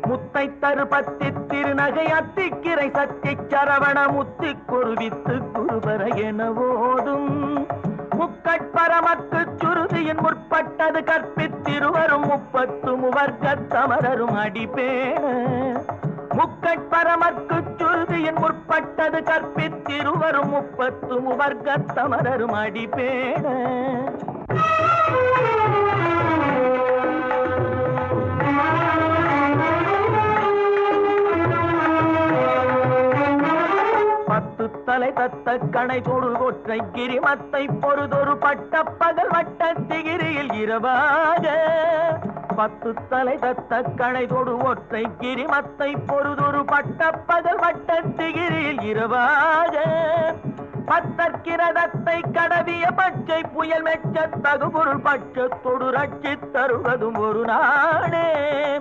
முத்தை தருபத்தி திருநகை அத்திக்கிரை சத்தி சரவண முத்தி குருவித்து குருபர என ஓதும் முக்கட்பரமக்கு சுருதியின் முற்பட்டது கற்பித்திருவரும் 30 முவர்க்கத் தமரரும் அடிபேண முக்கட்பரமக்கு சுருதியின் முற்பட்டது கற்பித்திருவரும் 30 முவர்க்கத் தமரரும் அடிபேண தலை தத்த கணை தொடு ஒற்றை கிரிமத்தை பொறுதொரு பட்ட பகல் வட்ட திகிரியில் இரவாக 10 தலை தத்த கணை தொடு ஒற்றை கிரிமத்தை பொறுதொரு பட்ட பகல் வட்ட திகிரியில் இரவாக பத்தற்கிரதத்தை கடவிய பச்சை புயல் மெச்ச தகுபொருள் பட்சத்தொடு ரட்சி தருவதும் ஒரு நாடே